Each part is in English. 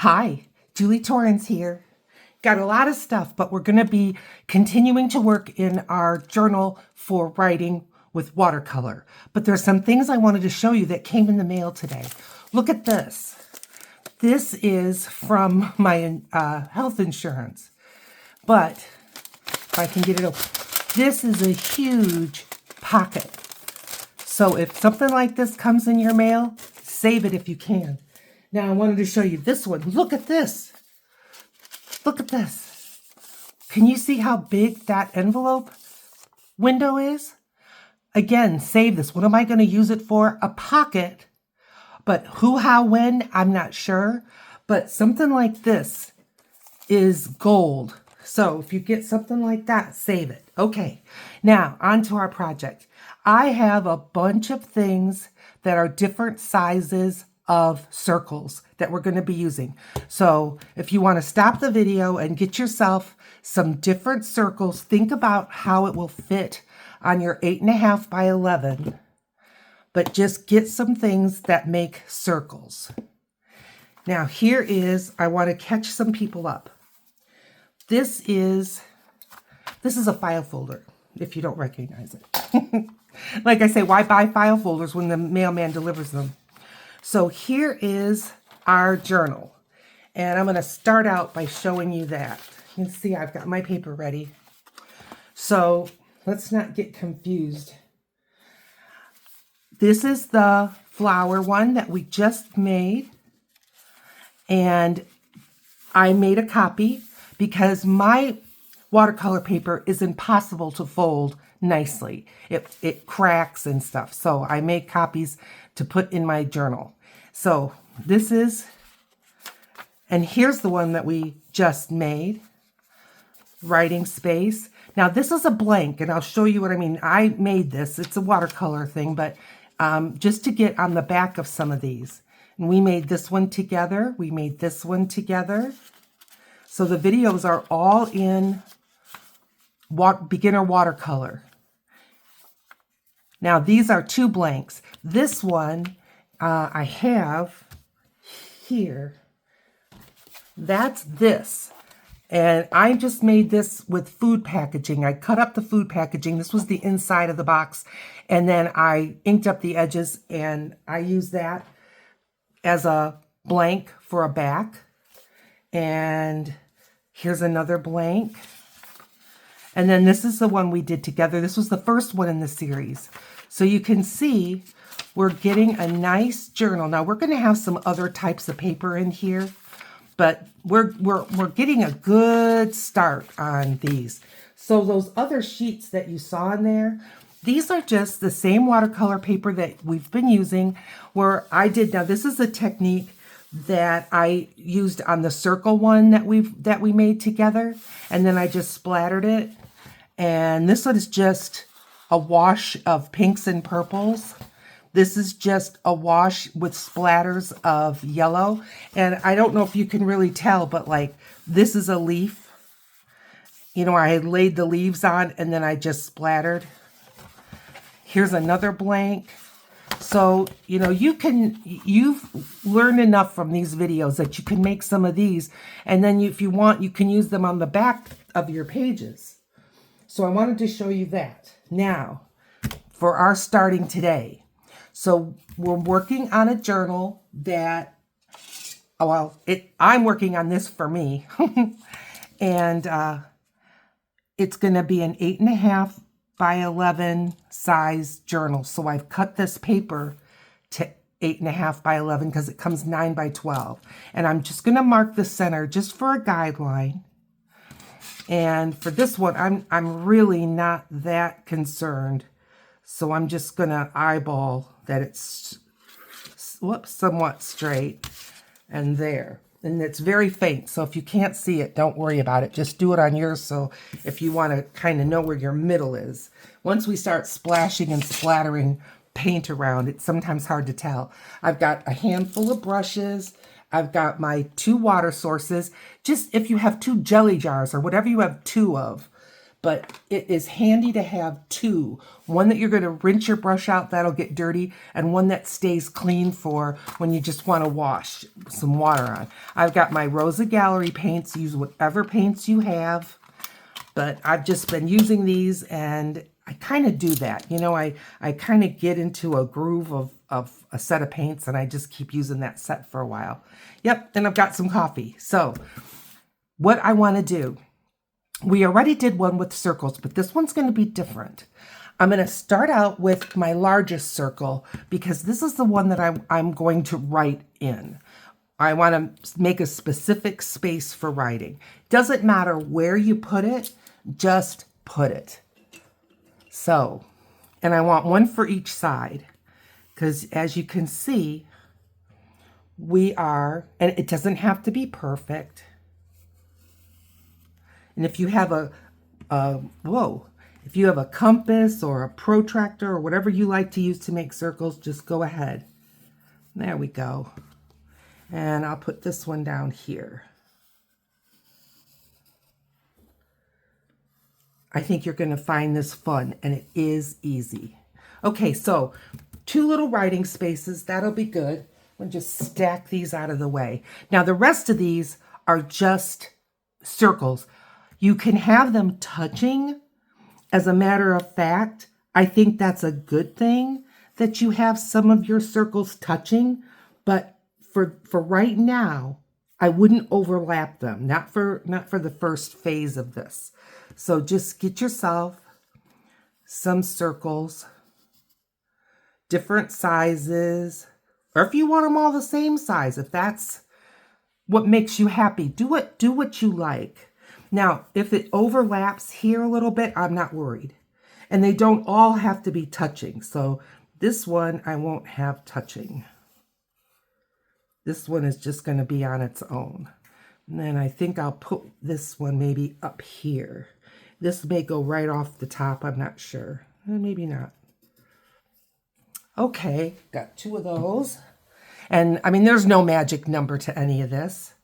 Hi, Julie Torrance here. Got a lot of stuff, but we're going to be continuing to work in our journal for writing with watercolor. But there's some things I wanted to show you that came in the mail today. Look at this. This is from my health insurance. But if I can get it open, this is a huge pocket. So if something like this comes in your mail, save it if you can. Now I wanted to show you this one. Look at this. Look at this. Can you see how big that envelope window is? Again, save this. What am I going to use it for? A pocket. But who, how, when, I'm not sure. But something like this is gold. So if you get something like that, save it. Okay, now on to our project. I have a bunch of things that are different sizes of circles that we're going to be using. So if you want to stop the video and get yourself some different circles, think about how it will fit on your 8.5 by 11, but just get some things that make circles. Now here is, I want to catch some people up. This is a file folder, if you don't recognize it. Like I say, why buy file folders when the mailman delivers them? So here is our journal. And I'm going to start out by showing you that. You can see I've got my paper ready. So let's not get confused. This is the flower one that we just made. And I made a copy because my watercolor paper is impossible to fold nicely. It cracks and stuff. So I make copies to put in my journal. So this is, and here's the one that we just made, writing space. Now this is a blank, and I'll show you what I mean. I made this, it's a watercolor thing, but just to get on the back of some of these. And we made this one together. We made this one together. So the videos are all in beginner watercolor. Now these are two blanks. This one I have here. That's this. And I just made this with food packaging. I cut up the food packaging. This was the inside of the box. And then I inked up the edges, and I used that as a blank for a back. And here's another blank. And then this is the one we did together. This was the first one in the series. So you can see we're getting a nice journal. Now we're going to have some other types of paper in here, but we're getting a good start on these. So those other sheets that you saw in there, these are just the same watercolor paper that we've been using, where I did, now this is a technique that I used on the circle one that we made together, and then I just splattered it. And this one is just a wash of pinks and purples. This is just a wash with splatters of yellow. And I don't know if you can really tell, but like this is a leaf. You know, I had laid the leaves on and then I just splattered. Here's another blank. So, you know, you've learned enough from these videos that you can make some of these. And then if you want, you can use them on the back of your pages. So I wanted to show you that. Now, for our starting today. So we're working on a journal that, I'm working on this for me. And it's going to be an 8.5 by 11 size journal. So I've cut this paper to 8.5 by 11 because it comes 9 by 12. And I'm just going to mark the center just for a guideline. And for this one, I'm really not that concerned. So I'm just going to eyeball that it's somewhat straight and there. And it's very faint. So if you can't see it, don't worry about it. Just do it on yours. So if you want to kind of know where your middle is. Once we start splashing and splattering paint around, it's sometimes hard to tell. I've got a handful of brushes. I've got my 2 water sources. Just if you have 2 jelly jars or whatever you have 2 of. But it is handy to have 2. One that you're going to rinse your brush out, that'll get dirty, and one that stays clean for when you just want to wash some water on. I've got my Rosa Gallery paints. Use whatever paints you have. But I've just been using these, and I kind of do that. You know, I kind of get into a groove of a set of paints, and I just keep using that set for a while. Yep, and I've got some coffee. So what I want to do, we already did one with circles, but this one's going to be different. I'm going to start out with my largest circle because this is the one that I'm going to write in. I want to make a specific space for writing. Doesn't matter where you put it, just put it. So, and I want one for each side because as you can see, we are, and it doesn't have to be perfect. And if you have if you have a compass or a protractor or whatever you like to use to make circles, just go ahead. There we go. And I'll put this one down here. I think you're going to find this fun, and it is easy. Okay, so 2 little writing spaces. That'll be good. I'm going to just stack these out of the way. Now, the rest of these are just circles. You can have them touching. As a matter of fact, I think that's a good thing that you have some of your circles touching, but for right now, I wouldn't overlap them, not for the first phase of this. So just get yourself some circles, different sizes, or if you want them all the same size, if that's what makes you happy, do what you like. Now, if it overlaps here a little bit, I'm not worried. And they don't all have to be touching. So this one I won't have touching. This one is just going to be on its own. And then I think I'll put this one maybe up here. This may go right off the top. I'm not sure. Maybe not. Okay, got 2 of those. And I mean, there's no magic number to any of this.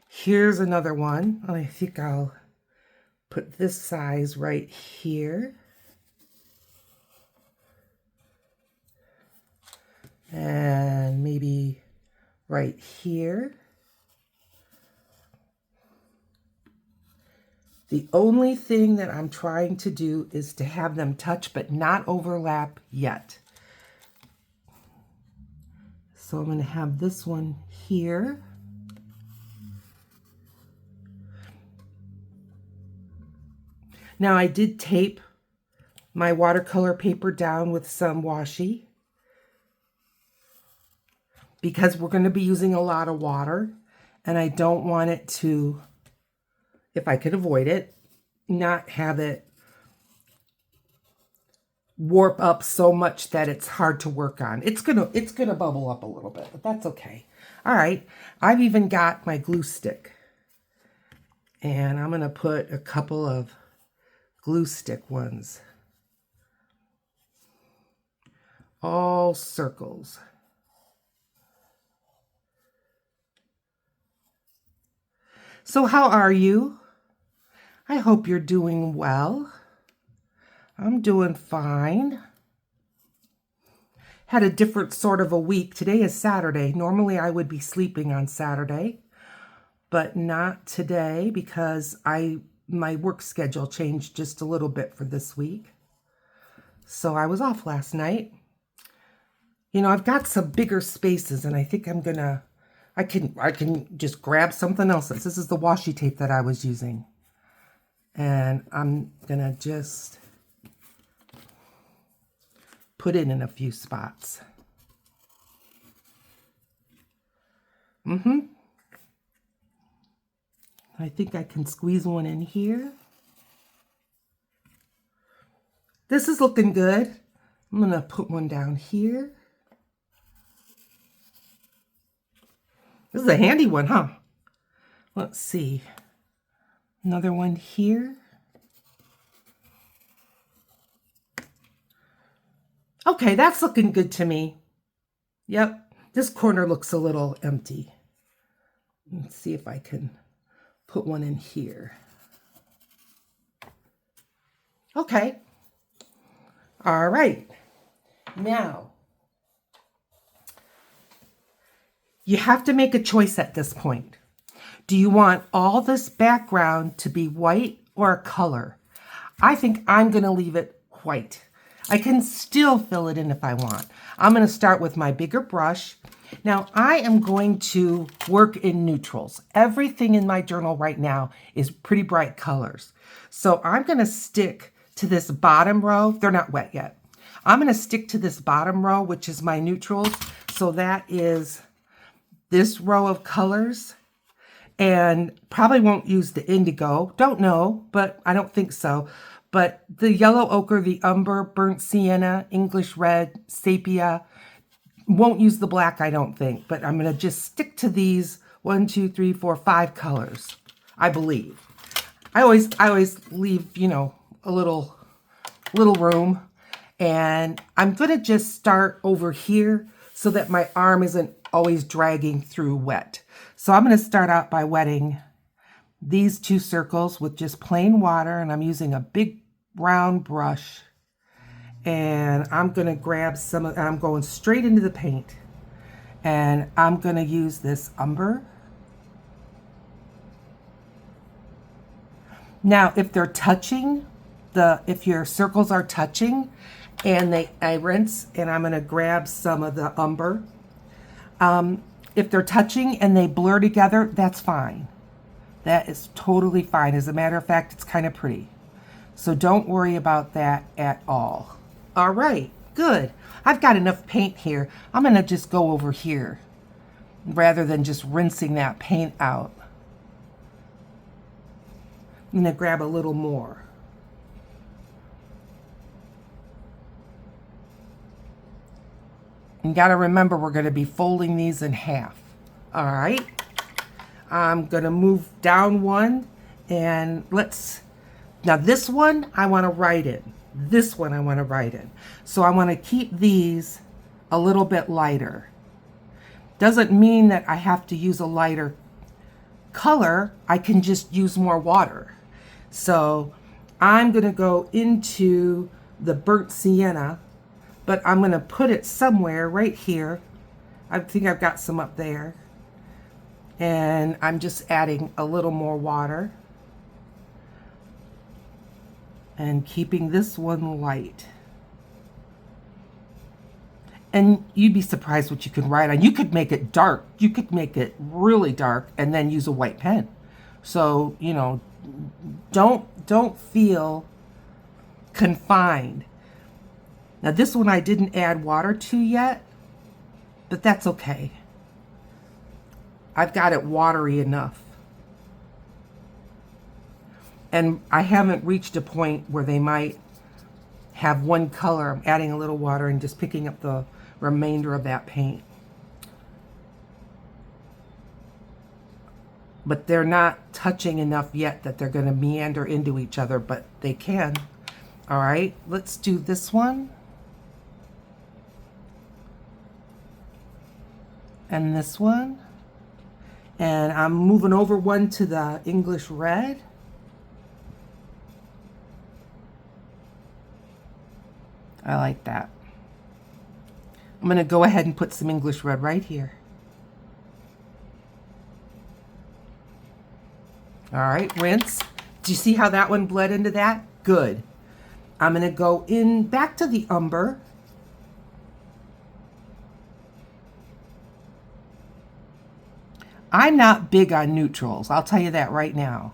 Here's another one. I think I'll put this size right here. And maybe right here. The only thing that I'm trying to do is to have them touch but not overlap yet. So I'm going to have this one here. Now I did tape my watercolor paper down with some washi because we're going to be using a lot of water, and I don't want it to, if I could avoid it, not have it warp up so much that it's hard to work on. It's gonna bubble up a little bit, but that's okay. All right, I've even got my glue stick, and I'm gonna put a couple of glue stick ones, all circles. So how are you? I hope you're doing well. I'm doing fine. Had a different sort of a week. Today is Saturday. Normally I would be sleeping on Saturday, but not today because my work schedule changed just a little bit for this week. So I was off last night. You know, I've got some bigger spaces, and I think I can just grab something else. This is the washi tape that I was using. And I'm gonna just put it in a few spots. I think I can squeeze one in here. This is looking good. I'm gonna put one down here. This is a handy one, huh? Let's see. Another one here. Okay, that's looking good to me. Yep, this corner looks a little empty. Let's see if I can put one in here. Okay. All right. Now, you have to make a choice at this point. Do you want all this background to be white or a color? I think I'm going to leave it white. I can still fill it in if I want. I'm going to start with my bigger brush. Now I am going to work in neutrals. Everything in my journal right now is pretty bright colors. So I'm going to stick to this bottom row. They're not wet yet. I'm going to stick to this bottom row, which is my neutrals. So that is this row of colors. And probably won't use the indigo. Don't know, but I don't think so. But the yellow ochre, the umber, burnt sienna, English red, sepia. Won't use the black, I don't think. But I'm going to just stick to these 1, 2, 3, 4, 5 colors, I believe. I always leave, you know, a little room. And I'm going to just start over here so that my arm isn't always dragging through wet. So I'm going to start out by wetting these 2 circles with just plain water, and I'm using a big round brush, and I'm going to grab some of, I'm going straight into the paint, and I'm going to use this umber. Now, if they're touching, if your circles are touching, and I rinse, and I'm going to grab some of the umber. If they're touching and they blur together, that's fine. That is totally fine. As a matter of fact, it's kind of pretty. So don't worry about that at all. All right, good. I've got enough paint here. I'm going to just go over here rather than just rinsing that paint out. I'm going to grab a little more. You got to remember, we're going to be folding these in half. All right. I'm going to move down one, and now this one I want to write in. This one I want to write in. So I want to keep these a little bit lighter. Doesn't mean that I have to use a lighter color. I can just use more water. So I'm going to go into the burnt sienna, but I'm going to put it somewhere right here. I think I've got some up there. And I'm just adding a little more water and keeping this one light. And you'd be surprised what you can write on. You could make it dark. You could make it really dark and then use a white pen. So, you know, don't feel confined. Now this one I didn't add water to yet, but that's okay. I've got it watery enough. And I haven't reached a point where they might have one color. I'm adding a little water and just picking up the remainder of that paint. But they're not touching enough yet that they're going to meander into each other, but they can. All right, let's do this one. And this one. And I'm moving over one to the English red. I like that. I'm going to go ahead and put some English red right here. All right, rinse. Do you see how that one bled into that? Good. I'm going to go in back to the umber. I'm not big on neutrals, I'll tell you that right now.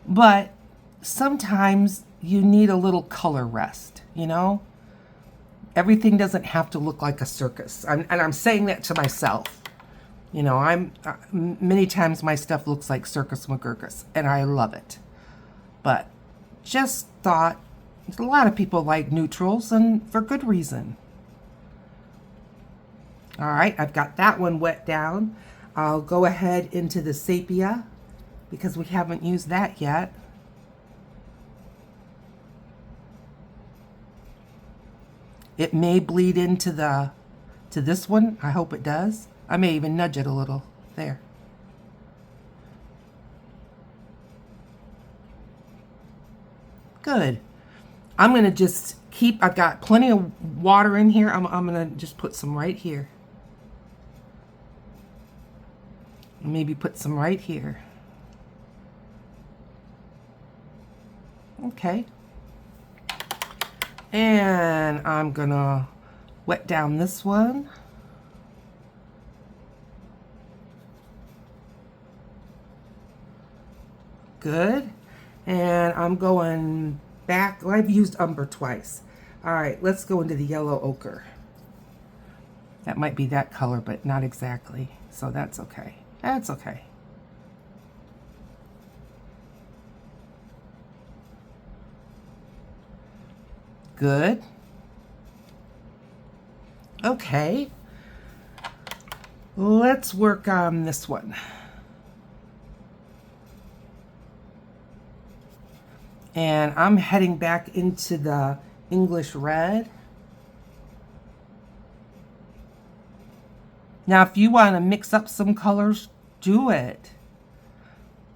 But sometimes you need a little color rest, you know? Everything doesn't have to look like a circus. And I'm saying that to myself. You know, many times my stuff looks like Circus McGurkus, and I love it. But just thought, a lot of people like neutrals, and for good reason. All right, I've got that one wet down. I'll go ahead into the sepia because we haven't used that yet. It may bleed into this one. I hope it does. I may even nudge it a little. There. Good. I'm going to just I've got plenty of water in here. I'm going to just put some right here. Maybe put some right here. Okay. And I'm gonna wet down this one. Good. And I'm going back. Well, I've used umber twice. All right, let's go into the yellow ochre. That might be that color, but not exactly. So that's okay. That's okay. Good. Okay. Let's work on this one. And I'm heading back into the English red. Now, if you want to mix up some colors, do it.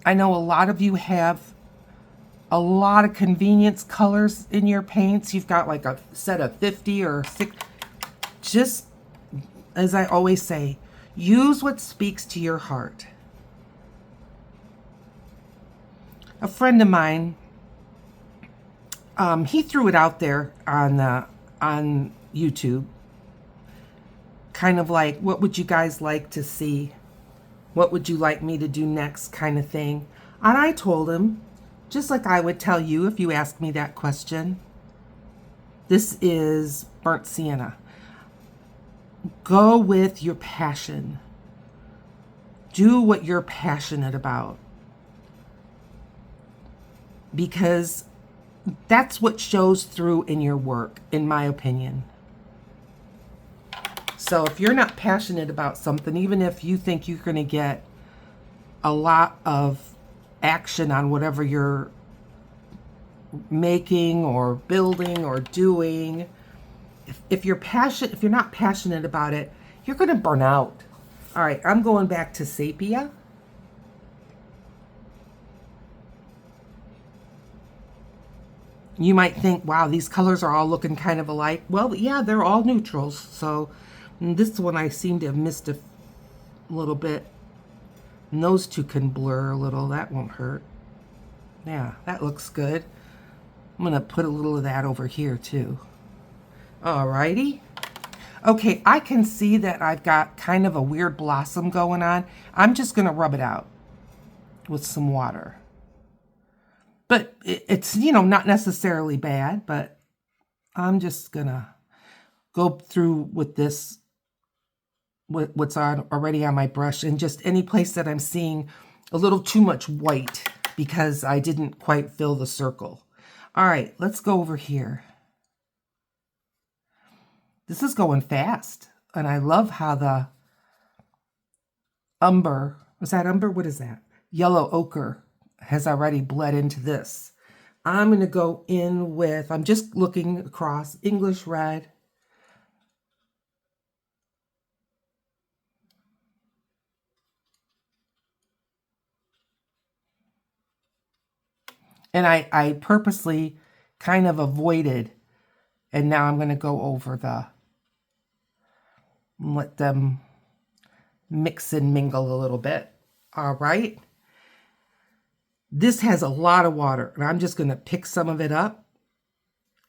I know a lot of you have a lot of convenience colors in your paints. You've got like a set of 50 or 6. Just, as I always say, use what speaks to your heart. A friend of mine, he threw it out there on YouTube, kind of like, what would you guys like to see? What would you like me to do next, kind of thing. And I told him, just like I would tell you if you asked me that question, this is burnt sienna. Go with your passion. Do what you're passionate about, because that's what shows through in your work, in my opinion. So if you're not passionate about something, even if you think you're going to get a lot of action on whatever you're making or building or doing, if you're not passionate about it, you're going to burn out. All right, I'm going back to sepia. You might think, wow, these colors are all looking kind of alike. Well, yeah, they're all neutrals. So this one I seem to have missed a little bit. And those two can blur a little. That won't hurt. Yeah, that looks good. I'm going to put a little of that over here too. Alrighty. Okay, I can see that I've got kind of a weird blossom going on. I'm just going to rub it out with some water. But it's, you know, not necessarily bad, but I'm just going to go through with this, what's already on my brush, and just any place that I'm seeing a little too much white because I didn't quite fill the circle. All right, let's go over here. This is going fast, and I love how the umber, was that umber? What is that? Yellow ochre has already bled into this. I'm going to go in with, I'm just looking across, English red. And I purposely kind of avoided, and now I'm going to go over let them mix and mingle a little bit. All right. This has a lot of water, and I'm just going to pick some of it up,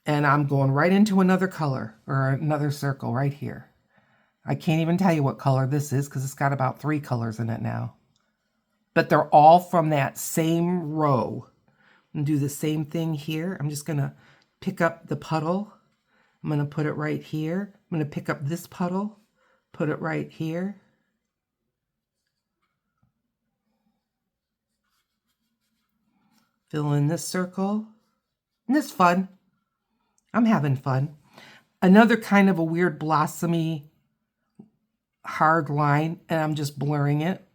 and I'm going right into another color or another circle right here. I can't even tell you what color this is because it's got about 3 colors in it now. But they're all from that same row. And do the same thing here. I'm just going to pick up the puddle. I'm going to put it right here. I'm going to pick up this puddle, put it right here. Fill in this circle. And it's fun. I'm having fun. Another kind of a weird blossomy hard line, and I'm just blurring it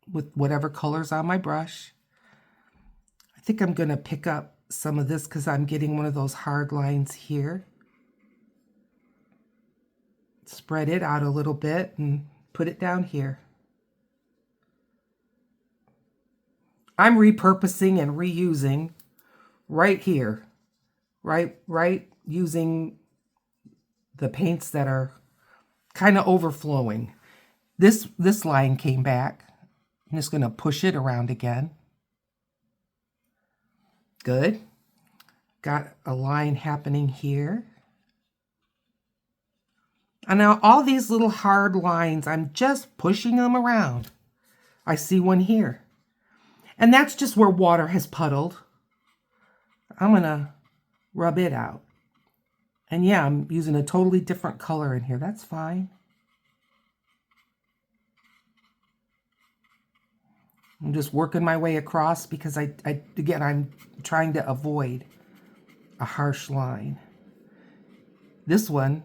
with whatever color's on my brush. I think I'm going to pick up some of this because I'm getting one of those hard lines here. Spread it out a little bit and put it down here. I'm repurposing and reusing right here, right using the paints that are kind of overflowing. This line came back. I'm just going to push it around again. Good. got a line happening here. And now all these little hard lines, I'm just pushing them around. I see one here. And that's just where water has puddled. I'm gonna rub it out. And yeah, I'm using a totally different color in here. That's fine. I'm just working my way across because again, I'm trying to avoid a harsh line. This one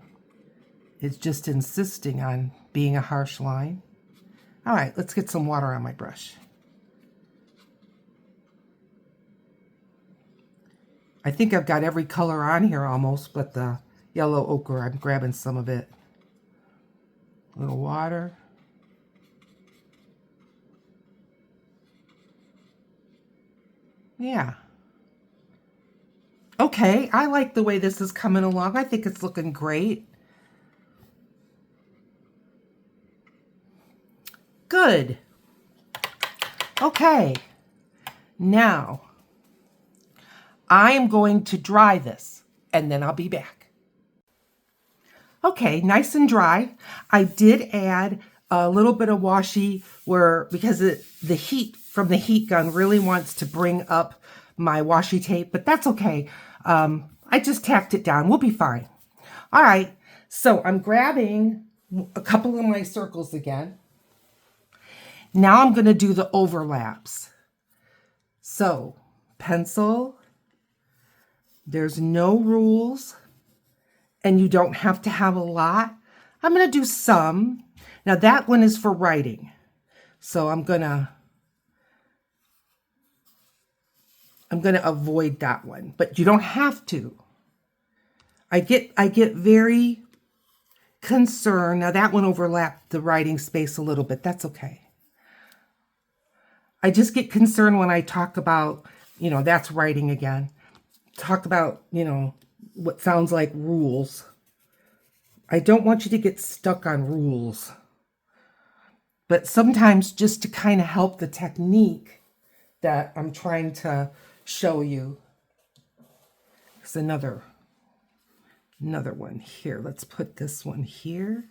is just insisting on being a harsh line. All right, let's get some water on my brush. I think I've got every color on here almost, but the yellow ochre, I'm grabbing some of it. A little water. Yeah. Okay, I like the way this is coming along. I think it's looking great. Good. Okay, now I am going to dry this and then I'll be back. Okay, nice and dry. I did add a little bit of washi because the heat from the heat gun really wants to bring up my washi tape, but that's okay. I just tacked it down. We'll be fine. All right, so I'm grabbing a couple of my circles again. Now I'm going to do the overlaps. So, pencil, there's no rules, and you don't have to have a lot. I'm going to do some. Now that one is for writing. So I'm going to avoid that one, but you don't have to. I get very concerned. Now that one overlapped the writing space a little bit. That's okay. I just get concerned when I talk about, that's writing again. Talk about, what sounds like rules. I don't want you to get stuck on rules. But sometimes just to kind of help the technique that I'm trying to show you. There's another one here. Let's put this one here.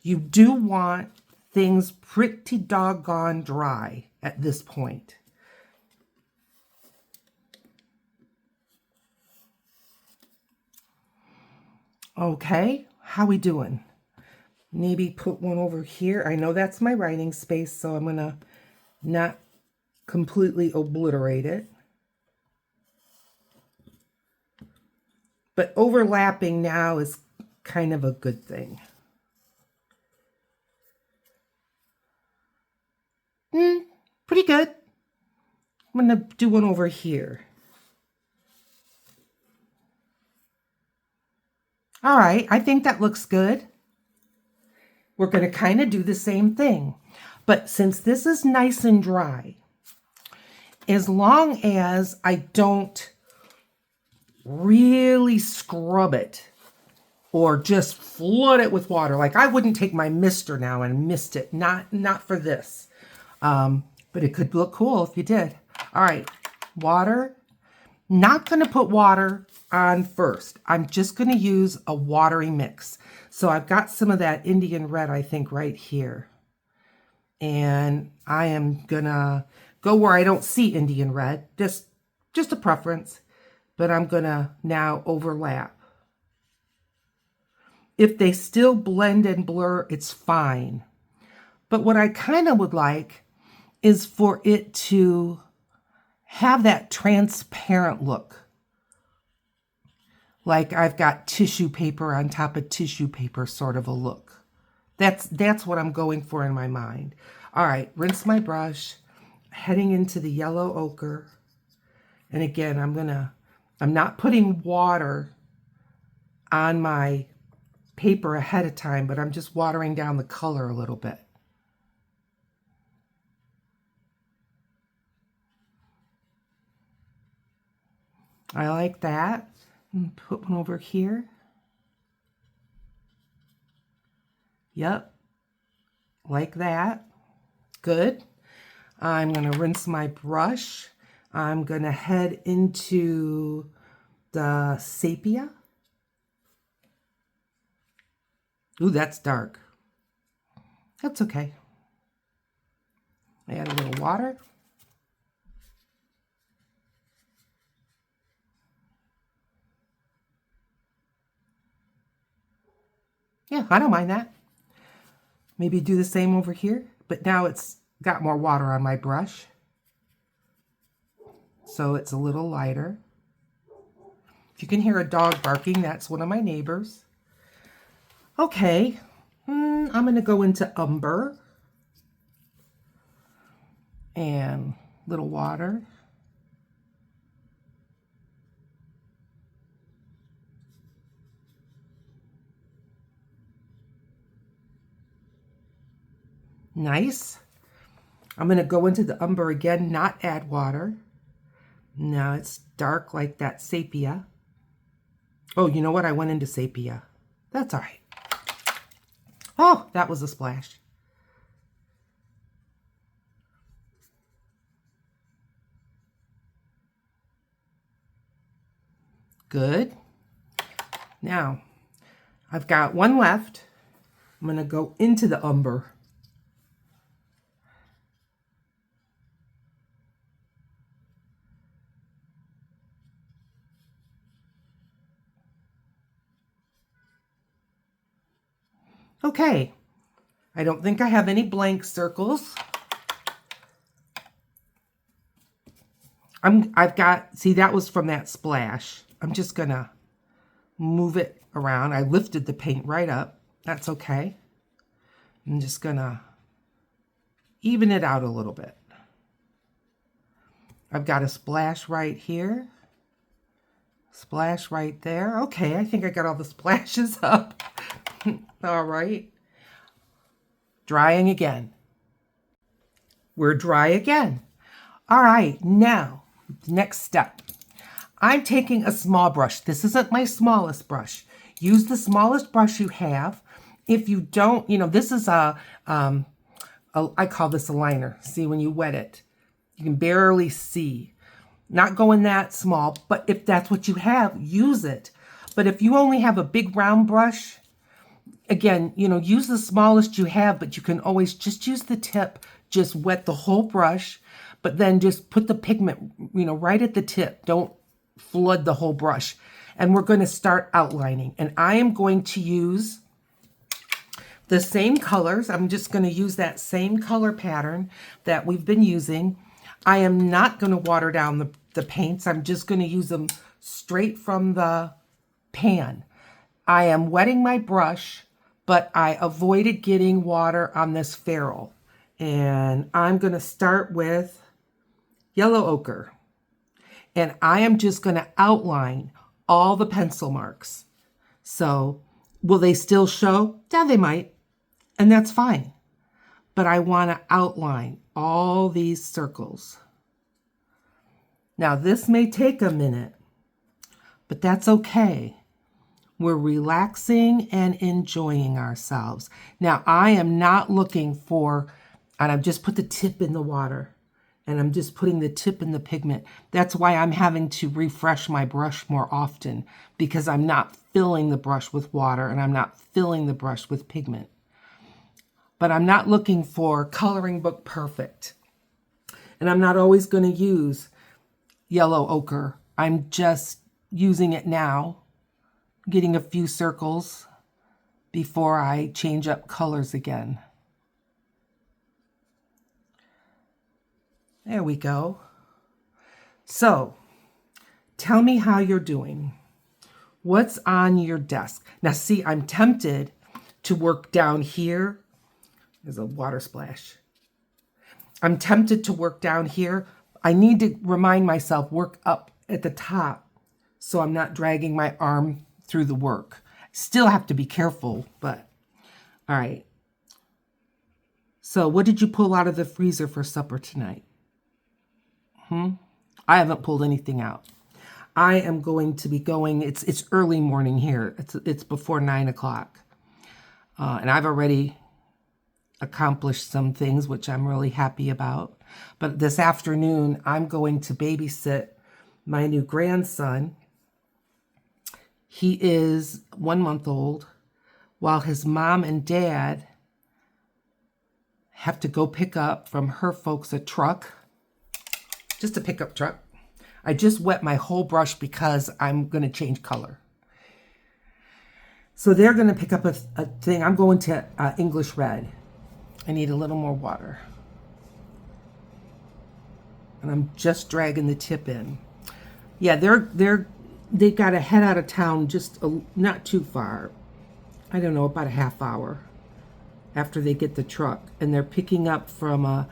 You do want things pretty doggone dry at this point. Okay, how we doing? Maybe put one over here. I know that's my writing space, so I'm gonna not completely obliterate it. But overlapping now is kind of a good thing. Pretty good. I'm gonna do one over here. All right, I think that looks good. We're going to kind of do the same thing. But since this is nice and dry, as long as I don't really scrub it or just flood it with water, like I wouldn't take my mister now and mist it, not for this. But it could look cool if you did. All right, water. Not going to put water on first. I'm just going to use a watery mix. So I've got some of that Indian red, I think, right here. And I am going to go where I don't see Indian red. Just a preference. But I'm going to now overlap. If they still blend and blur, it's fine. But what I kind of would like is for it to have that transparent look. Like I've got tissue paper on top of tissue paper sort of a look. That's what I'm going for in my mind. All right, rinse my brush, heading into the yellow ochre. And again, I'm not putting water on my paper ahead of time, but I'm just watering down the color a little bit. I like that. Put one over here. Yep, like that. Good. I'm going to rinse my brush. I'm going to head into the sepia. Ooh, that's dark. That's okay. Add a little water. Yeah, I don't mind that. Maybe do the same over here, but now it's got more water on my brush. So it's a little lighter. If you can hear a dog barking, that's one of my neighbors. Okay, I'm gonna go into umber and little water. Nice. I'm gonna go into the umber again, not add water. Now it's dark like that sepia. Oh, you know what? I went into sepia. That's all right. Oh, that was a splash. Good. Now, I've got one left. I'm going to go into the umber. Okay. I don't think I have any blank circles. I've got, see, that was from that splash. I'm just going to move it around. I lifted the paint right up. That's okay. I'm just going to even it out a little bit. I've got a splash right here. Splash right there. Okay, I think I got all the splashes up. All right. Drying again. We're dry again. All right, now, the next step. I'm taking a small brush. This isn't my smallest brush. Use the smallest brush you have. If you don't, this is I call this a liner. See, when you wet it, you can barely see. Not going that small, but if that's what you have, use it. But if you only have a big round brush, again, use the smallest you have, but you can always just use the tip, just wet the whole brush, but then just put the pigment, right at the tip. Don't flood the whole brush. And we're going to start outlining. And I am going to use the same colors. I'm just going to use that same color pattern that we've been using. I am not going to water down the paints. I'm just going to use them straight from the pan. I am wetting my brush, but I avoided getting water on this ferrule. And I'm going to start with yellow ochre. And I am just going to outline all the pencil marks. So will they still show? Yeah, they might. And that's fine. But I want to outline all these circles. Now this may take a minute, but that's okay. We're relaxing and enjoying ourselves. Now I am not looking for, and I've just put the tip in the water, and I'm just putting the tip in the pigment. That's why I'm having to refresh my brush more often, because I'm not filling the brush with water and I'm not filling the brush with pigment. But I'm not looking for coloring book perfect. And I'm not always going to use yellow ochre. I'm just using it now, getting a few circles before I change up colors again. There we go. So, tell me how you're doing. What's on your desk? Now see, I'm tempted to work down here. There's a water splash. I'm tempted to work down here. I need to remind myself, work up at the top so I'm not dragging my arm through the work. Still have to be careful, but all right. So what did you pull out of the freezer for supper tonight? I haven't pulled anything out. I am going to be going, it's early morning here. It's before 9 o'clock. And I've already accomplished some things, which I'm really happy about. But this afternoon, I'm going to babysit my new grandson. He is 1 month old, while his mom and dad have to go pick up from her folks a truck, just a pickup truck. I just wet my whole brush because I'm going to change color. So they're going to pick up a thing. I'm going to English Red. I need a little more water. And I'm just dragging the tip in. Yeah, they've got to head out of town just not too far. I don't know, about a half hour after they get the truck. And they're picking up from a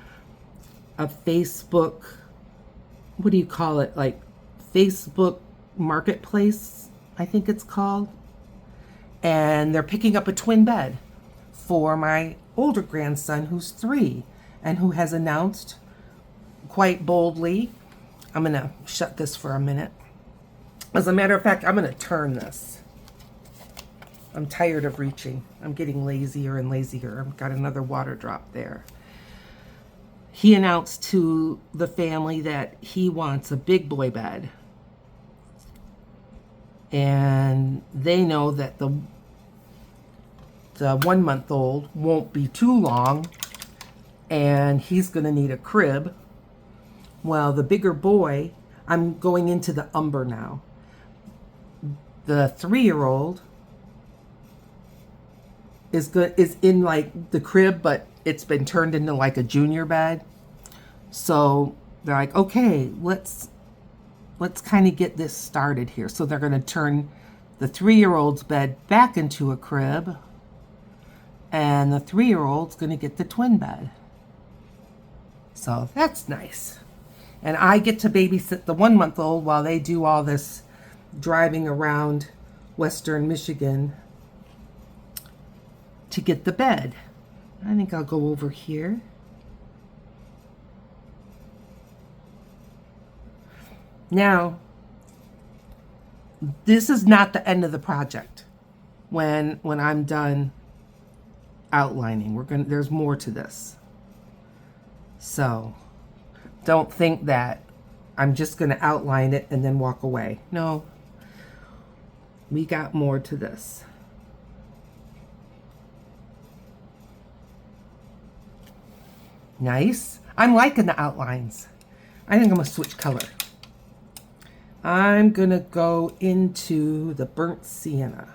Facebook, what do you call it? Like Facebook Marketplace, I think it's called. And they're picking up a twin bed for my older grandson who's 3 and who has announced quite boldly. I'm going to shut this for a minute. As a matter of fact, I'm going to turn this. I'm tired of reaching. I'm getting lazier and lazier. I've got another water drop there. He announced to the family that he wants a big boy bed. And they know that the 1 month old won't be too long and he's going to need a crib. Well, the bigger boy, I'm going into the umber now. The 3-year-old is in like the crib, but it's been turned into like a junior bed. So they're like, okay, let's kind of get this started here. So they're going to turn the 3-year-old's bed back into a crib, and the 3-year-old's going to get the twin bed. So that's nice. And I get to babysit the 1 month old while they do all this driving around Western Michigan to get the bed. I think I'll go over here. Now, this is not the end of the project. When I'm done outlining, there's more to this. So, don't think that I'm just going to outline it and then walk away. No, we got more to this. Nice. I'm liking the outlines. I think I'm going to switch color. I'm going to go into the burnt sienna.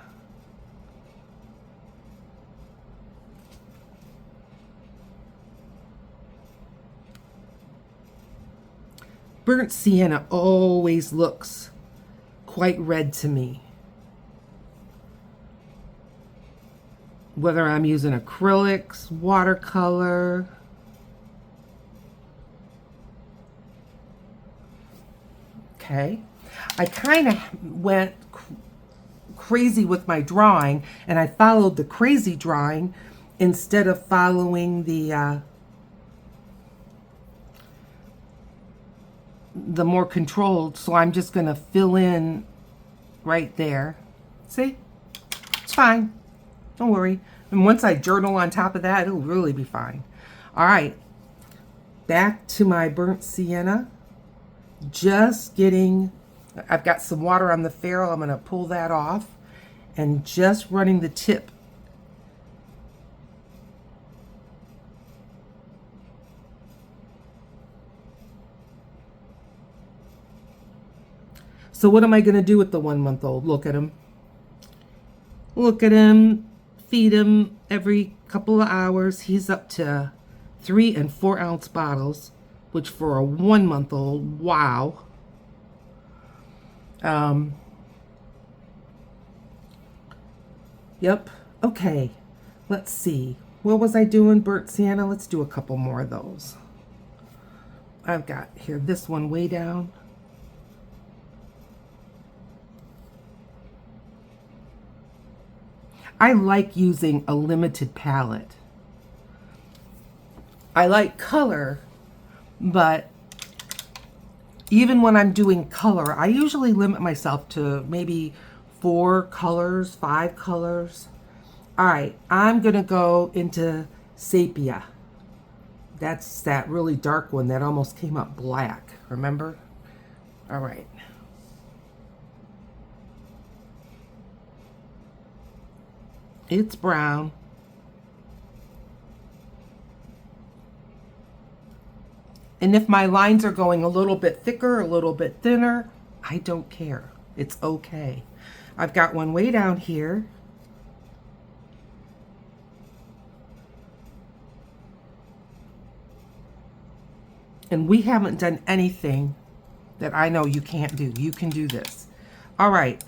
Burnt sienna always looks quite red to me. Whether I'm using acrylics, watercolor. Okay. I kind of went crazy with my drawing, and I followed the crazy drawing instead of following the more controlled. So I'm just going to fill in right there. See? It's fine. Don't worry. And once I journal on top of that, it'll really be fine. All right. Back to my burnt sienna. Just getting, I've got some water on the ferrule. I'm going to pull that off and just running the tip. So what am I going to do with the 1 month old? Look at him. Look at him. Feed him every couple of hours. He's up to 3 and 4 ounce bottles, which for a 1 month old, wow. Yep. Okay. Let's see. What was I doing? Burnt sienna. Let's do a couple more of those. I've got here this one way down. I like using a limited palette. I like color, but even when I'm doing color, I usually limit myself to maybe 4 colors, 5 colors. All right, I'm going to go into Sepia. That's that really dark one that almost came up black. Remember? All right. It's brown. And if my lines are going a little bit thicker, a little bit thinner, I don't care. It's okay. I've got one way down here. And we haven't done anything that I know you can't do. You can do this. All right.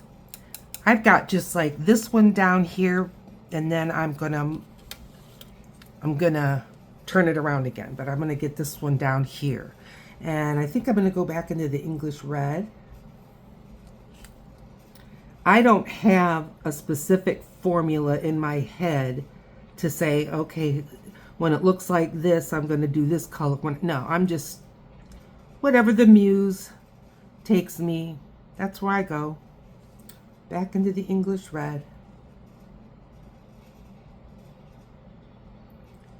I've got just like this one down here, and then I'm gonna turn it around again, but I'm gonna get this one down here. And I think I'm gonna go back into the English red. I don't have a specific formula in my head to say, okay, when it looks like this, I'm gonna do this color. No, I'm just, whatever the muse takes me, that's where I go. Back into the English red.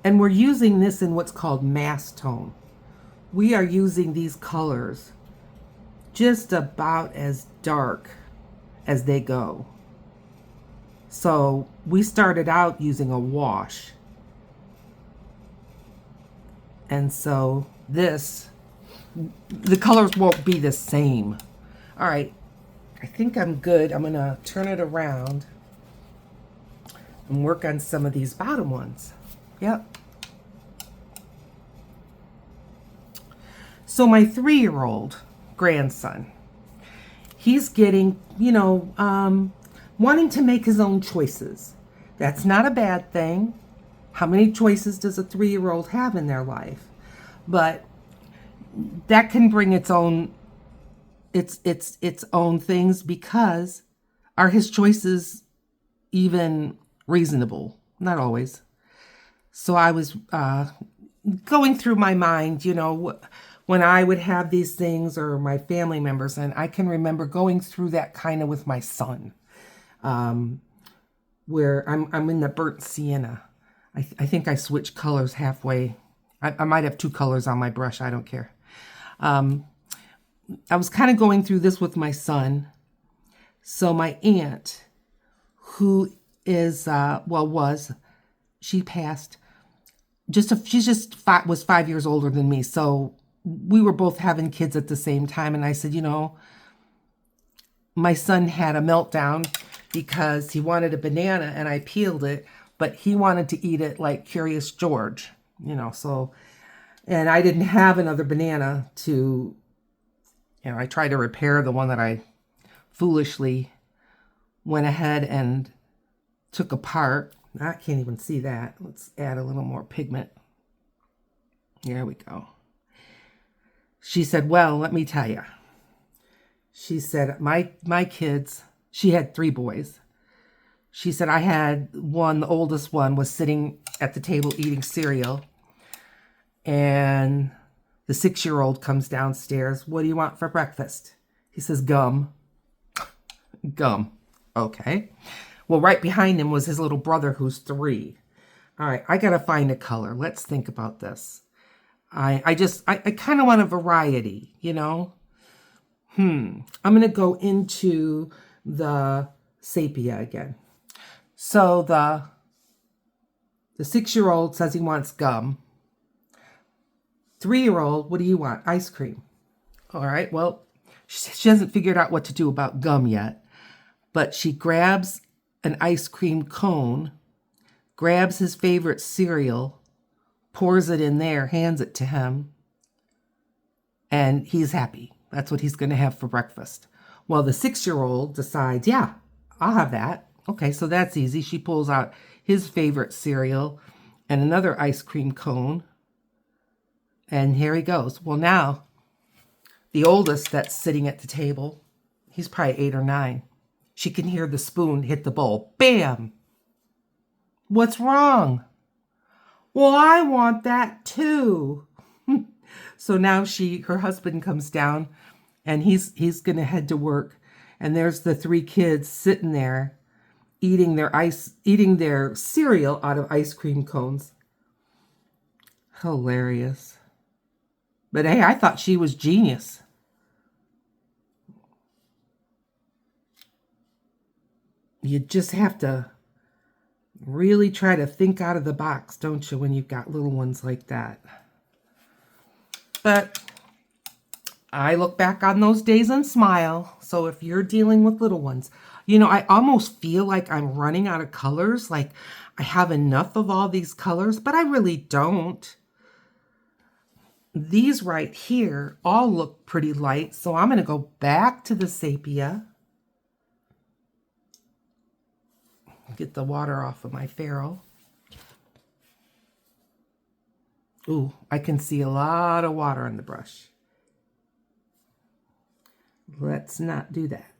And we're using this in what's called mass tone. We are using these colors just about as dark as they go. So we started out using a wash. And so this, the colors won't be the same. All right, I think I'm good. I'm gonna turn it around and work on some of these bottom ones. Yep. So my 3-year-old grandson, he's getting, wanting to make his own choices. That's not a bad thing. How many choices does a 3-year-old have in their life? But that can bring its own things, because are his choices even reasonable? Not always. So I was going through my mind, when I would have these things, or my family members, and I can remember going through that kind of with my son, where I'm in the burnt sienna. I think I switched colors halfway. I might have 2 colors on my brush. I don't care. I was kind of going through this with my son. So my aunt, who is, she passed. Was 5 years older than me. So we were both having kids at the same time. And I said, my son had a meltdown because he wanted a banana and I peeled it, but he wanted to eat it like Curious George, so, and I didn't have another banana to, I tried to repair the one that I foolishly went ahead and took apart. I can't even see that. Let's add a little more pigment. There we go. She said, well, let me tell you. She said, my kids, she had 3 boys. She said, I had one, the oldest one was sitting at the table eating cereal. And the 6-year-old comes downstairs. What do you want for breakfast? He says, gum. Gum. Okay. Well, right behind him was his little brother who's 3. All right, I got to find a color. Let's think about this. I kind of want a variety, I'm going to go into the sepia again. So the 6-year-old says he wants gum. 3-year-old, what do you want? Ice cream. All right, well, she hasn't figured out what to do about gum yet, but she grabs an ice cream cone, grabs his favorite cereal, pours it in there, hands it to him, and he's happy. That's what he's going to have for breakfast. Well, the 6-year-old decides, yeah, I'll have that. Okay, so that's easy. She pulls out his favorite cereal and another ice cream cone, and here he goes. Well, now, the oldest that's sitting at the table, he's probably 8 or 9. She can hear the spoon hit the bowl. Bam! What's wrong? Well, I want that too. So now her husband comes down, and he's going to head to work. And there's the 3 kids sitting there eating their cereal out of ice cream cones. Hilarious. But hey, I thought she was genius. You just have to really try to think out of the box, don't you, when you've got little ones like that. But I look back on those days and smile. So if you're dealing with little ones, you know, I almost feel like I'm running out of colors. Like I have enough of all these colors, but I really don't. These right here all look pretty light. So I'm going to go back to the sepia. Get the water off of my ferrule. Ooh, I can see a lot of water on the brush. Let's not do that.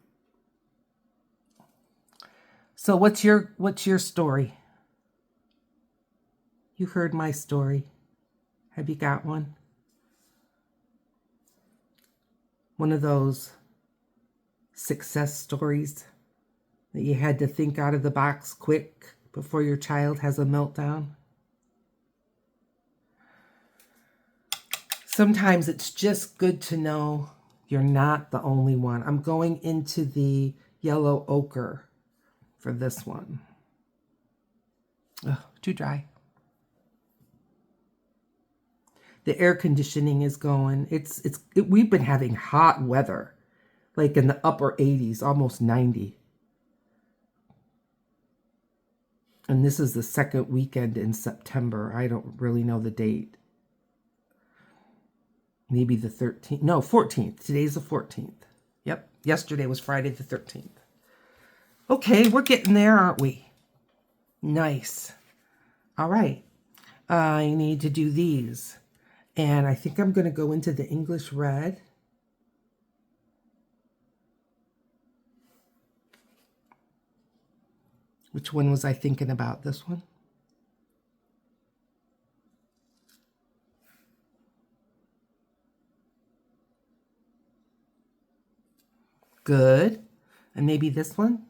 So what's your story? You heard my story. Have you got one? One of those success stories that you had to think out of the box quick before your child has a meltdown? Sometimes it's just good to know you're not the only one. I'm going into the yellow ochre for this one. Ugh, too dry. The air conditioning is going. We've been having hot weather, like in the upper 80s, almost 90. And this is the second weekend in September. I don't really know the date. Maybe the 13th. No, 14th. Today's the 14th. Yep. Yesterday was Friday the 13th. Okay, we're getting there, aren't we? Nice. All right. I need to do these. And I think I'm going to go into the English red. Which one was I thinking about? This one? Good. And maybe this one?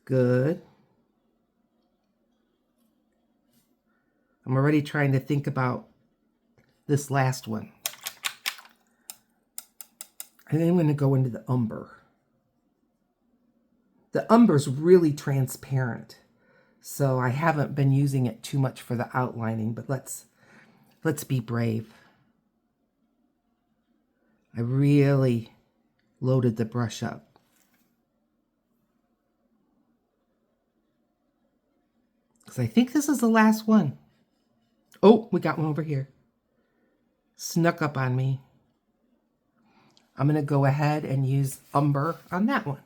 Good. I'm already trying to think about this last one. And then I'm going to go into the umber. The umber's really transparent, so I haven't been using it too much for the outlining, but let's be brave. I really loaded the brush up. Because I think this is the last one. Oh, we got one over here. Snuck up on me. I'm going to go ahead and use umber on that one.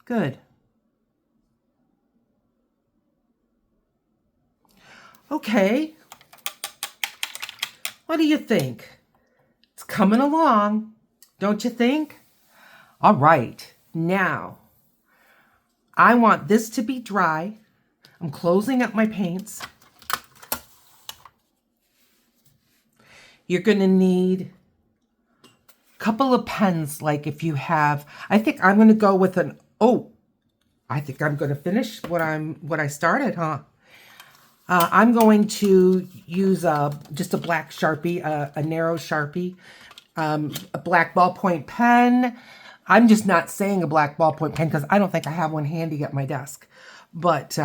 Good. Okay. What do you think? It's coming along, don't you think? All right. Now, I want this to be dry. I'm closing up my paints. You're going to need a couple of pens, like if you have, I think I'm going to go with an, I think I'm going to finish what I started, huh? I'm going to use just a black Sharpie, a narrow Sharpie, a black ballpoint pen. I'm just not saying a black ballpoint pen because I don't think I have one handy at my desk. But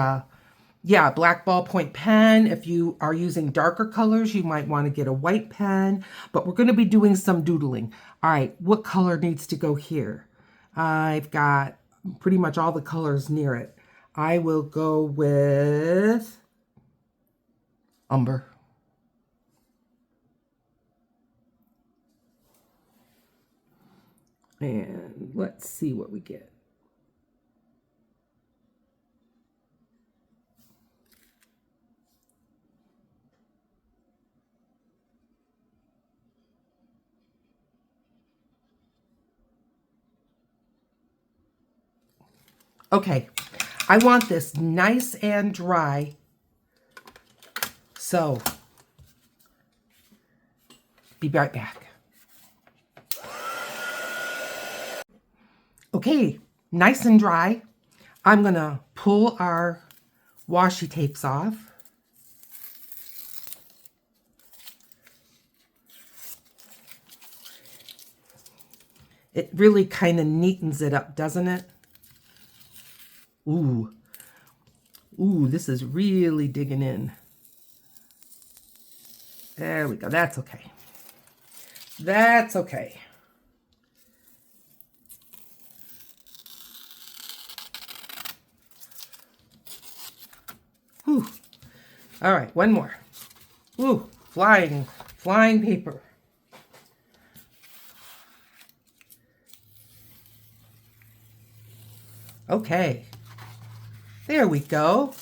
yeah, black ballpoint pen. If you are using darker colors, you might want to get a white pen. But we're going to be doing some doodling. All right, what color needs to go here? I've got pretty much all the colors near it. I will go with umber. And let's see what we get. Okay, I want this nice and dry. So Be right back. Okay, nice and dry. I'm gonna pull our washi tapes off. It really kind of neatens it up, doesn't it? Ooh. Ooh, this is really digging in. There we go. That's okay. That's okay. Whew. All right, one more. Ooh, flying paper. Okay. There we go.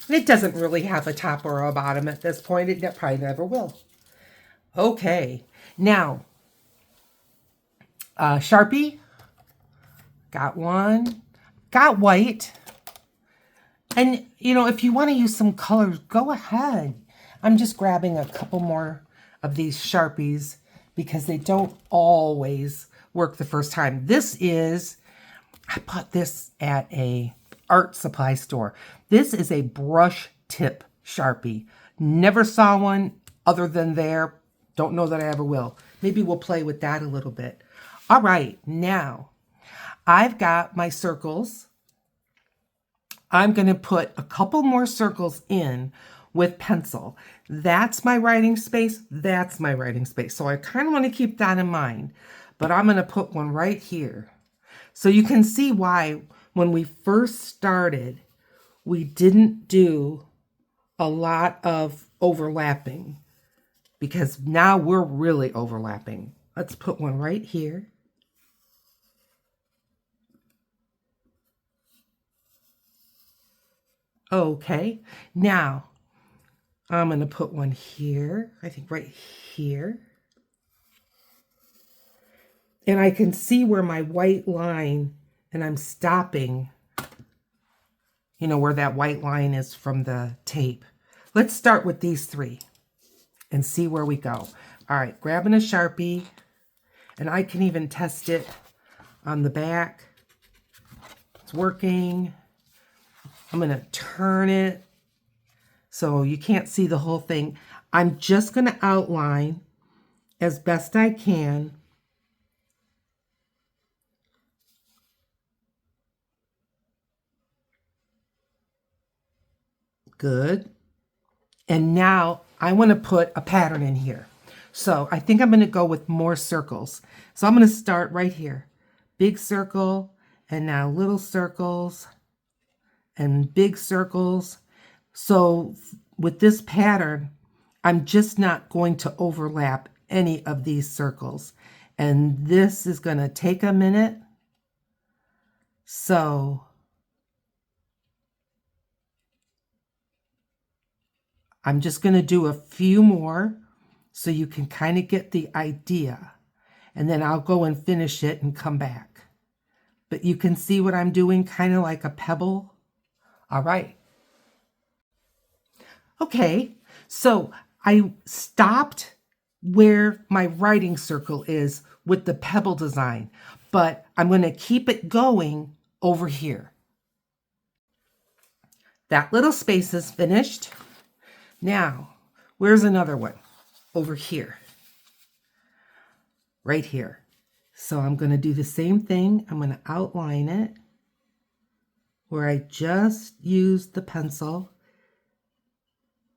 And it doesn't really have a top or a bottom at this point. It probably never will. Okay. Now, Sharpie. Got one. Got white. And, you know, if you want to use some colors, go ahead. I'm just grabbing a couple more of these Sharpies because they don't always work the first time. This is, I bought this at a art supply store. This is a brush tip Sharpie. Never saw one other than there. Don't know that I ever will. Maybe we'll play with that a little bit. All right, now I've got my circles. I'm going to put a couple more circles in with pencil. That's my writing space. That's my writing space. So I kind of want to keep that in mind. But I'm going to put one right here. So you can see why when we first started, we didn't do a lot of overlapping. Because now we're really overlapping. Let's put one right here. Okay, now I'm going to put one here, I think right here. And I can see where my white line, and I'm stopping, you know, where that white line is from the tape. Let's start with these three and see where we go. All right, grabbing a Sharpie, and I can even test it on the back. It's working. I'm going to turn it so you can't see the whole thing. I'm just going to outline as best I can. Good. And now I want to put a pattern in here. So I think I'm going to go with more circles. So I'm going to start right here. Big circle, and now little circles, and big circles. So with this pattern, I'm just not going to overlap any of these circles. And this is going to take a minute. So I'm just going to do a few more so you can kind of get the idea. And then I'll go and finish it and come back. But you can see what I'm doing, kind of like a pebble. All right. Okay, so I stopped where my writing circle is with the pebble design, but I'm going to keep it going over here. That little space is finished. Now, where's another one? Over here. Right here. So I'm going to do the same thing. I'm going to outline it where I just used the pencil.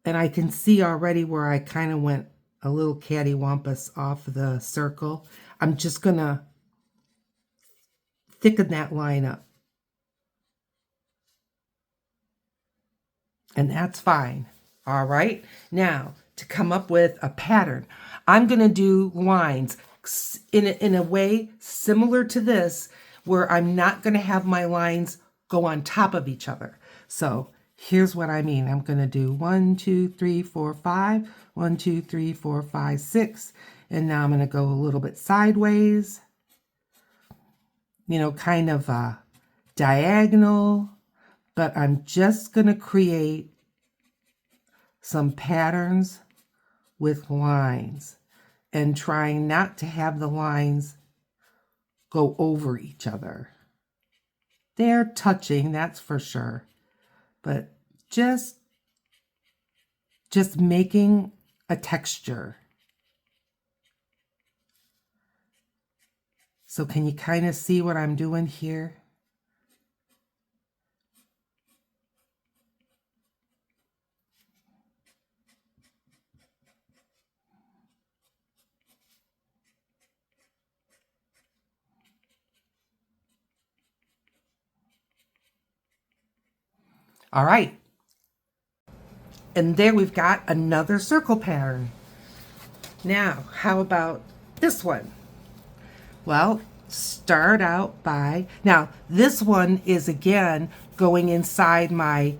And I can see already where I kind of went a little cattywampus off the circle. I'm just going to thicken that line up. And that's fine. All right. Now, to come up with a pattern, I'm going to do lines in a way similar to this, where I'm not going to have my lines go on top of each other. So here's what I mean. I'm going to do 1, 2, 3, 4, 5, 1, 2, 3, 4, 5, 6. And now I'm going to go a little bit sideways, you know, kind of diagonal, but I'm just going to create some patterns with lines. and trying not to have the lines go over each other. They're touching, that's for sure, but just making a texture. So can you kind of see what I'm doing here? All right. And there we've got another circle pattern. Now, how about this one? Well, start out by, now this one is again going inside my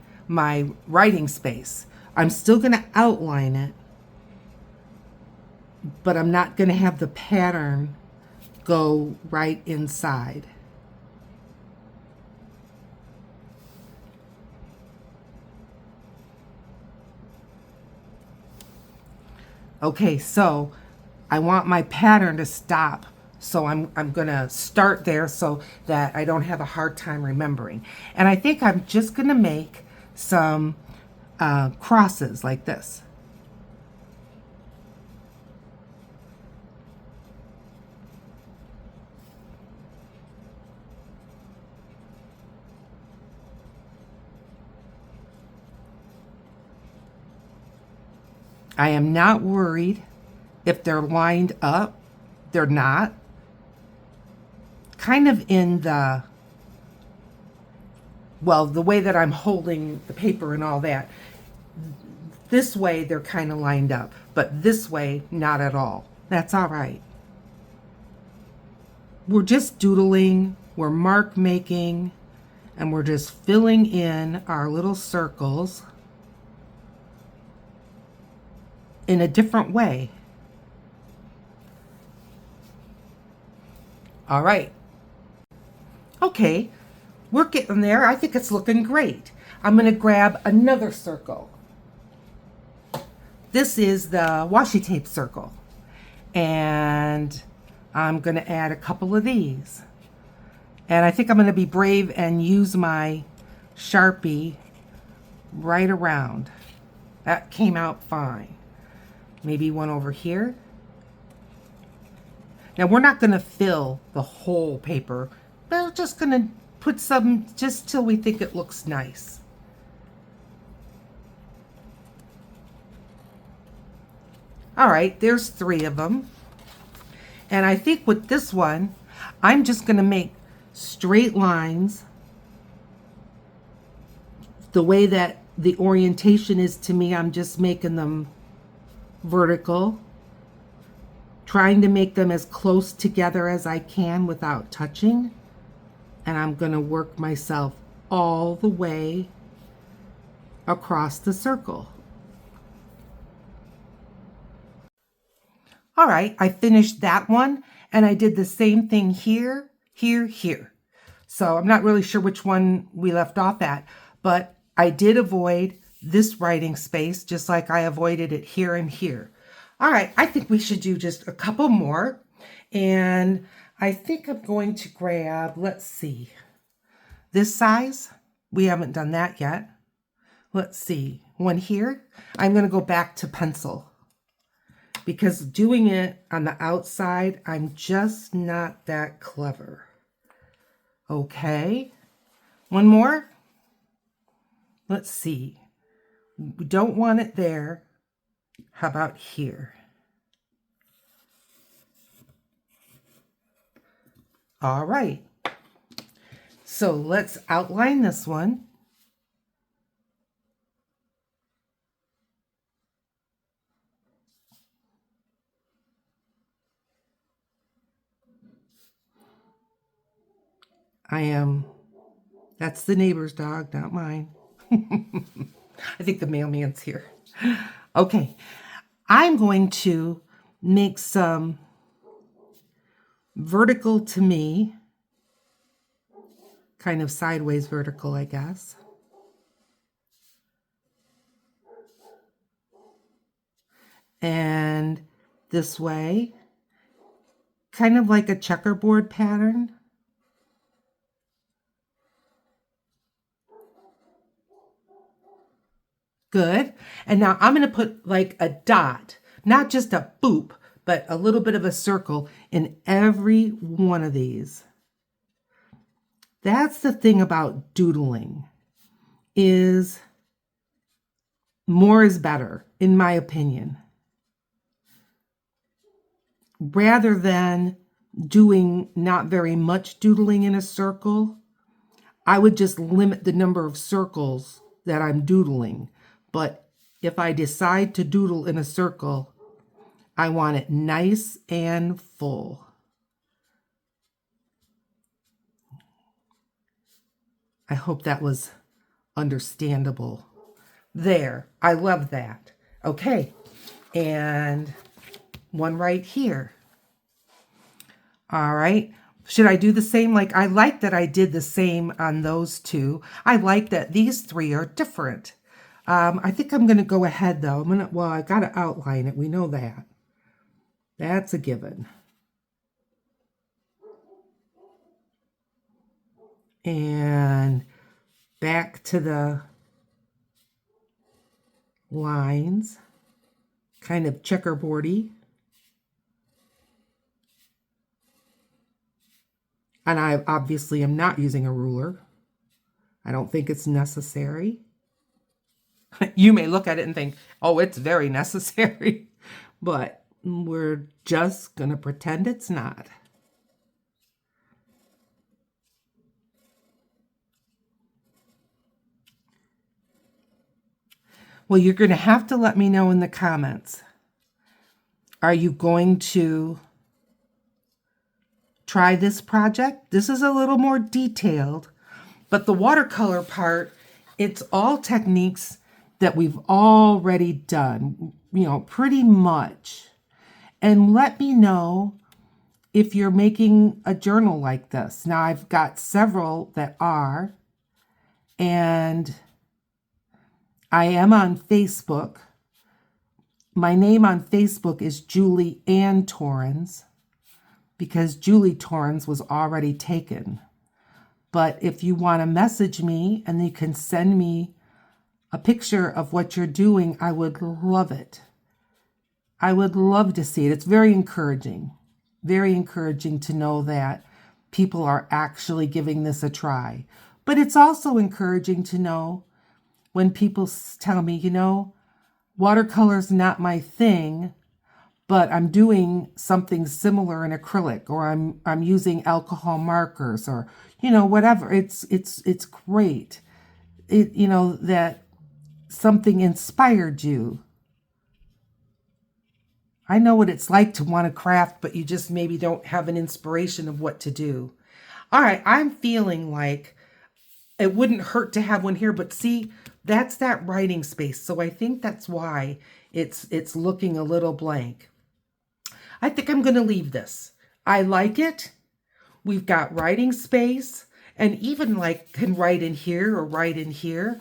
writing space. I'm still going to outline it, but I'm not going to have the pattern go right inside. Okay, so I want my pattern to stop. So I'm going to start there so that I don't have a hard time remembering. And I think I'm just going to make some crosses like this. I am not worried if they're lined up. They're not. Kind of in the, well, the way that I'm holding the paper and all that. This way they're kind of lined up, but this way not at all. That's all right. We're just doodling, we're mark making, and we're just filling in our little circles in a different way. All right. Okay, we're getting there. I think it's looking great. I'm going to grab another circle. This is the washi tape circle. And I'm going to add a couple of these. And I think I'm going to be brave and use my Sharpie right around. That came out fine. Maybe one over here. Now we're not going to fill the whole paper, but we're just going to put some just till we think it looks nice. All right, there's 3 of them. And I think with this one, I'm just going to make straight lines the way that the orientation is to me. I'm just making them vertical, trying to make them as close together as I can without touching. And I'm going to work myself all the way across the circle. All right, I finished that one, and I did the same thing here, here, here. So I'm not really sure which one we left off at, but I did avoid this writing space just like I avoided it here and here. All right, I think we should do just a couple more. And I think I'm going to grab, let's see, this size. We haven't done that yet. Let's see, one here. I'm going to go back to pencil because doing it on the outside, I'm just not that clever. Okay, one more. Let's see. We don't want it there. How about here? All right. So let's outline this one. That's the neighbor's dog, not mine. I think the mailman's here. Okay, I'm going to make some vertical to me, kind of sideways vertical, I guess. And this way, kind of like a checkerboard pattern. Good. And now I'm going to put like a dot, not just a boop, but a little bit of a circle in every one of these. That's the thing about doodling, is more is better, in my opinion. Rather than doing not very much doodling in a circle, I would just limit the number of circles that I'm doodling. But if I decide to doodle in a circle, I want it nice and full. I hope that was understandable. There, I love that. Okay, and one right here. All right, should I do the same? Like, I like that I did the same on those two. I like that these three are different. I think I'm going to go ahead, though. Well, I got to outline it. We know that. That's a given. And back to the lines, kind of checkerboardy. And I obviously am not using a ruler. I don't think it's necessary. You may look at it and think, oh, it's very necessary. But we're just going to pretend it's not. Well, you're going to have to let me know in the comments. Are you going to try this project? This is a little more detailed, but the watercolor part, it's all techniques that we've already done, pretty much. And let me know if you're making a journal like this. Now, I've got several that are, and I am on Facebook. My name on Facebook is Julie Ann Torrens, because Julie Torrens was already taken. But if you want to message me and you can send me a picture of what you're doing, I would love it. I would love to see it. It's very encouraging to know that people are actually giving this a try. But it's also encouraging to know when people tell me, watercolor's not my thing, but I'm doing something similar in acrylic, or I'm using alcohol markers, or whatever. It's great. That something inspired you. I know what it's like to want to craft, but you just maybe don't have an inspiration of what to do. All right, I'm feeling like it wouldn't hurt to have one here, but see, that's that writing space. So I think that's why it's looking a little blank. I think I'm going to leave this. I like it. We've got writing space, and even can write in here or write in here.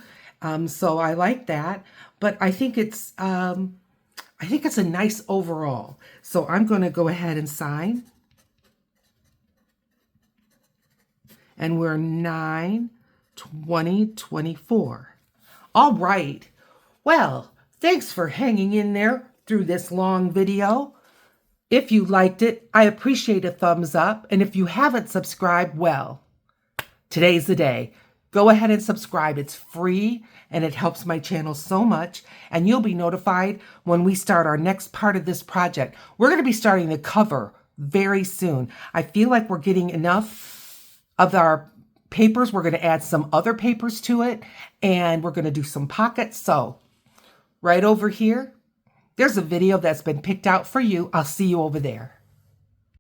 So I like that, but I think it's a nice overall. So I'm going to go ahead and sign. And we're 9/20/24. All right. Well, thanks for hanging in there through this long video. If you liked it, I appreciate a thumbs up. And if you haven't subscribed, well, today's the day. Go ahead and subscribe. It's free and it helps my channel so much. And you'll be notified when we start our next part of this project. We're going to be starting the cover very soon. I feel like we're getting enough of our papers. We're going to add some other papers to it, and we're going to do some pockets. So right over here, there's a video that's been picked out for you. I'll see you over there.